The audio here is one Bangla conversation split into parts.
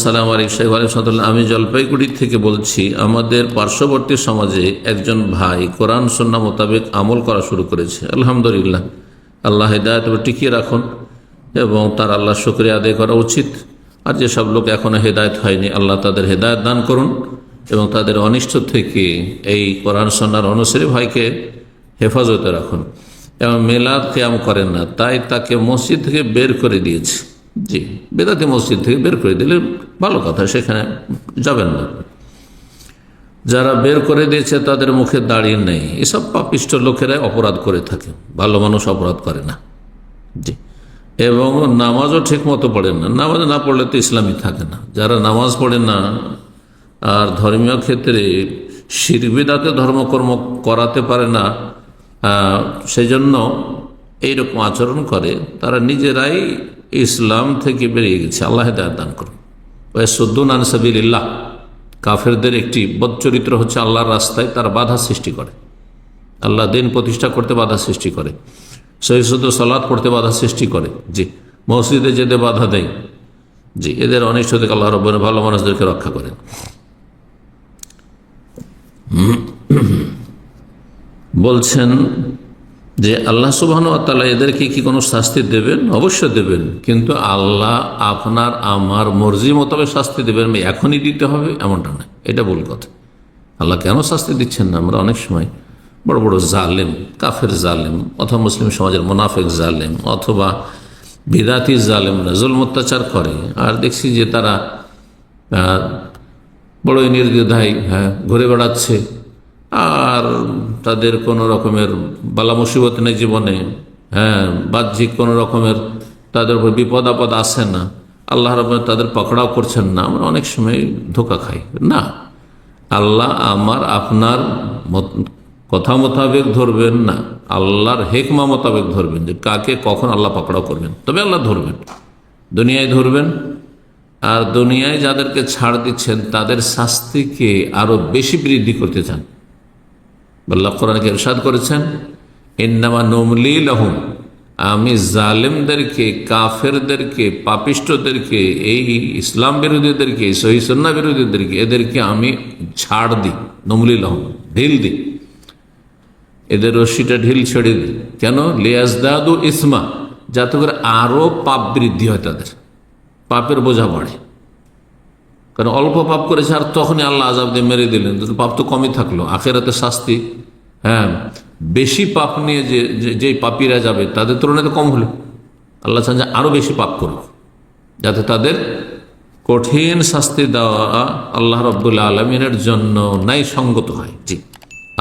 আসসালামু আলাইকুম। আমি জলপাইগুড়ি থেকে বলছি। আমাদের পার্শ্ববর্তী সমাজে একজন ভাই কোরআন সুন্নাহ মোতাবেক আমল করা শুরু করেছে। আলহামদুলিল্লাহ, আল্লাহ হেদায়েত টিকিয়ে রাখুন এবং তার আল্লাহ শুকরিয়া আদায় করা উচিত। আর যেসব লোক এখনো হেদায়েত হয়নি, আল্লাহ তাদের হেদায়েত দান করুন এবং তাদের অনিষ্ট থেকে এই কোরআন সুন্নাহর অনুসারী ভাইকে হেফাজতে রাখুন। এবং মিলাদ কিয়াম করেন না, তাই তাকে মসজিদ থেকে বের করে দিয়েছে। জি, বেদাতি মসজিদ থেকে বের করে দিলে ভালো কথা, সেখানে যাবেন না। যারা বের করে দিয়েছে তাদের মুখে দাঁড়িয়ে নেই। এসব পাপিষ্ট লোকেরাই অপরাধ করে থাকে, ভালো মানুষ অপরাধ করে না। জি, এবং নামাজও ঠিক মতো পড়েন না। নামাজ না পড়লে তো ইসলামই থাকে না। যারা নামাজ পড়ে না আর ধর্মীয় ক্ষেত্রে শিরক বিদআতে ধর্মকর্ম করাতে পারে না, সেই জন্য এইরকম আচরণ করে, তারা নিজেরাই ইসলাম থেকে বেরিয়ে গেছে। আল্লাহ হেদায়েত দান করুন। ওয়াসুদ্দুন আন সাবিলিল্লাহ, কাফেরদের একটি বদচরিত্র হচ্ছে আল্লাহর রাস্তায় তারা বাধা সৃষ্টি করে, আল্লাহ দিন প্রতিষ্ঠা করতে বাধা সৃষ্টি করে, সহিশুদ্ধ সালাত পড়তে বাধা সৃষ্টি করে। জি, মসজিদে যেতে বাধা দেয়। জি, এদের অনিষ্ট থেকে আল্লাহ রাব্বুল ভালো মানুষদেরকে রক্ষা করেন। বলছেন যে আল্লাহ সুবহানাহু ওয়া তাআলা এদেরকে কি কোনো শাস্তি দেবেন? অবশ্যই দেবেন, কিন্তু আল্লাহ আপনার আমার মর্জি মোতাবেক শাস্তি দেবেন, এখনই দিতে হবে এমনটা না, এটা ভুল কথা। আল্লাহ কেন শাস্তি দিচ্ছেন না? আমরা অনেক সময় বড় বড় জালেম, কাফের জালেম, অথবা মুসলিম সমাজের মুনাফিক জালেম অথবা বিদাতি জালেমরা জুলম অত্যাচার করে, আর দেখছি যে তারা বড়ই নির্দ্বিধায় ঘুরে বেড়াচ্ছে, আর তাদের কোনো রকমের বালা মুসিবত নেই জীবনে, বাহ্যিক কোনো রকমের তাদের উপর বিপদ আপদ আসে না, আল্লাহ রাব্বুল তাদের পকড়াও করছেন না। আমরা অনেক সময় ধোঁকা খাই না। আল্লাহ আমার আপনার কথা মোতাবেক ধরবেন না, আল্লাহর হেকমা মোতাবেক ধরবেন, যে কাকে কখন আল্লাহ পকড়াও করবেন, তবে আল্লাহ ধরবেন, দুনিয়ায় ধরবেন। আর দুনিয়ায় যাদেরকে ছাড় দিচ্ছেন তাদের শাস্তিকে আরো বেশি বৃদ্ধি করতে চান। আল্লাহ কোরআনে ইরশাদ করেছেন, ইন্নামা নুমলি লাহুম, আমি জালেমদেরকে, কাফেরদেরকে, পাপিষ্টদেরকে, এই ইসলাম বিরোধীদেরকে, সহিহ সুন্নাহ বিরোধীদেরকে, এদেরকে আমি ছাড় দিই। নুমলি লাহুম, ঢিল দিই, এদের রশিটা ঢিল ছেড়ে দিই। কেন? লিয়াজদাদু ইসমা, যাতে করে আরো পাপ বৃদ্ধি হয়, তাদের পাপের বোঝা বাড়ে। কারণ অল্প পাপ করেছে আর তখনই আল্লাহ আযাব দিয়ে মেরে দিলেন, পাপ তো কমই থাকলো। আখিরাতে শাস্তি বেশি পাপ নিয়ে যেই পাপীরা যাবে তাদের তুলনায় তো কম হলো। আল্লাহ চান যে আরো বেশি পাপ করুক, যাতে তাদের কঠিন শাস্তি দেওয়া আল্লাহ রাব্বুল আলামিনের জন্য ন্যায় সঙ্গত হয়। জি,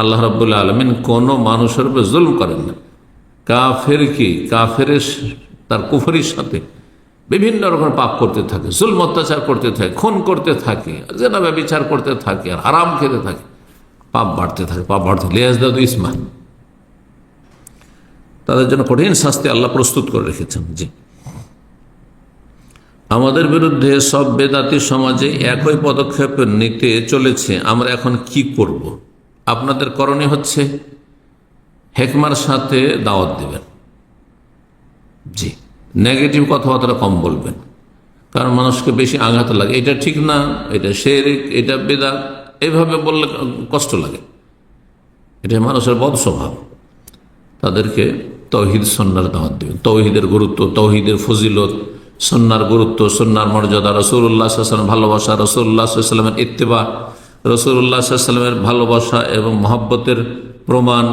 আল্লাহ রাব্বুল আলামিন কোন মানুষের উপর জুলম করেন না। কাফের কি, কাফেরের তার কুফরির সাথে বিভিন্ন রকমের পাপ করতে থাকে, জুলম অত্যাচার করতে থাকে, খুন করতে থাকে, জেনা ব্যভিচার করতে থাকে, আর হারাম খেতে থাকে, পাপ বাড়তে থাকে, পাপ বাড়তে লিয়াজদাদু ইসমা, তাদের জন্য কঠিন শাস্তি আল্লাহ প্রস্তুত করে রেখেছেন। জি, আমাদের বিরুদ্ধে সব বেদাতি সমাজে একই পদক্ষেপ নিতে চলেছে, আমরা এখন কি করব? আপনাদের করণীয় হচ্ছে হেকমার সাথে দাওয়াত দেবেন। জি, নেগেটিভ কথাবার্তা কম বলবেন, কারণ মানুষকে বেশি আঘাত লাগে। এটা ঠিক না, এটা শিরক, এটা বিদআত, এইভাবে বললে কষ্ট লাগে। এটা মানুষের বদ স্বভাব। তাদেরকে তাওহীদ সুন্নাহর দাওয়াত দেবেন, তাওহীদের গুরুত্ব, তাওহীদের ফজিলত, সুন্নাহর গুরুত্ব, সুন্নাহর মর্যাদা, রাসূলুল্লাহ সাল্লাল্লাহু আলাইহি ওয়াসাল্লামের ভালোবাসা, রাসূলুল্লাহ সাল্লাল্লাহু আলাইহি ওয়াসাল্লামের ইত্তেবা, রাসূলুল্লাহ সাল্লাল্লাহু আলাইহি ওয়াসাল্লামের ভালোবাসা এবং মহব্বতের প্রমাণ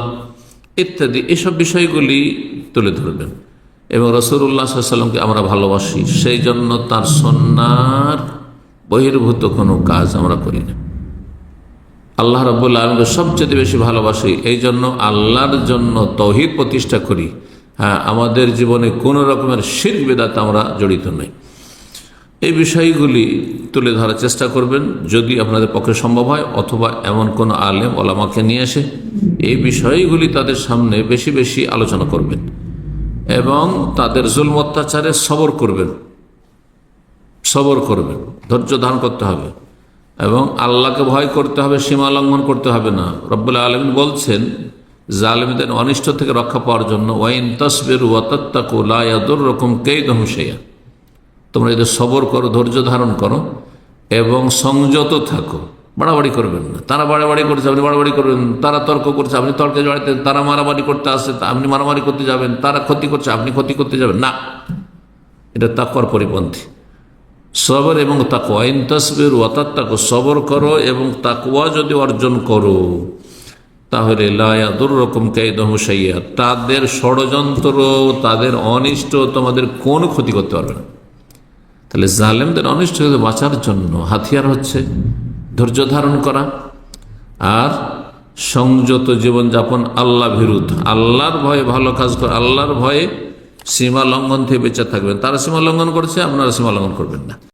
ইত্যাদি, এসব বিষয়গুলি তুলে ধরবেন। এবং রাসূলুল্লাহ সাল্লাল্লাহু আলাইহি ওয়াসাল্লামকে আমরা ভালোবাসি, সেই জন্য তার সুন্নাহর বহির্ভূত কোনো কাজ আমরা করি না। আল্লাহ রাব্বুল আলামিনকে সবচেয়ে বেশি ভালোবাসি, এই জন্য আল্লাহর জন্য তাওহীদ প্রতিষ্ঠা করি। আমাদের জীবনে কোনো রকমের শিরক বিদআতে আমরা জড়িত নই। এই বিষয়গুলি তুলে ধরার চেষ্টা করবেন যদি আপনাদের পক্ষে সম্ভব হয়, অথবা এমন কোনো আলেম ওলামাকে নিয়ে এসে এই বিষয়গুলি তাদের সামনে বেশি বেশি আলোচনা করবেন এবং তাদের জুলম অত্যাচারে সবর করবেন, ধৈর্য ধারণ করতে হবে এবং আল্লাহকে ভয় করতে হবে, সীমা লঙ্ঘন করতে হবে না। রব্বুল আলামিন বলছেন জালিমদের অনিষ্ট থেকে রক্ষা পাওয়ার জন্য, ওয়াইন তাসবিরু ওয়া তাত্তাকু লা ইয়াদুররুকুম কাইদুহুম শাইআ, তোমরা যদি সবর করো, ধৈর্য ধারণ করো, এবং সংযত থাকো, বাড়াবাড়ি করবেন না। তারা বাড়াবাড়ি করছে, আপনি বাড়াবাড়ি করবেন। তারা তর্ক করছে, আপনি তর্কে জড়াতে। তারা মারামারি করতে আসছে, আপনি মারামারি করতে যাবেন। তারা ক্ষতি করছে, আপনি ক্ষতি করতে যাবেন না। এটা তাকওয়ার পরিপন্থী। সবর এবং তাকওয়া, ইন তাসবিরু ওয়া তাত্তাকু, সবর করো এবং তাকওয়া যদি অর্জন করো তাহলে লা ইয়াদুররুকুম কাইদুহুম শাইআ, তাদের ষড়যন্ত্র, তাদের অনিষ্ট তোমাদের কোনো ক্ষতি করতে পারবে না। তাহলে জালেমদের অনিষ্ট থেকে বাঁচার জন্য হাতিয়ার হচ্ছে ধৈর্য ধারণ করা আর সংযত জীবনযাপন, আল্লাহ ভীরু, আল্লাহর ভয়ে ভালো কাজ করা, আল্লাহর ভয়ে সীমা লঙ্ঘন থেকে বেঁচে থাকবেন। তারা সীমা লঙ্ঘন করছে, আপনারা সীমা লঙ্ঘন করবেন না।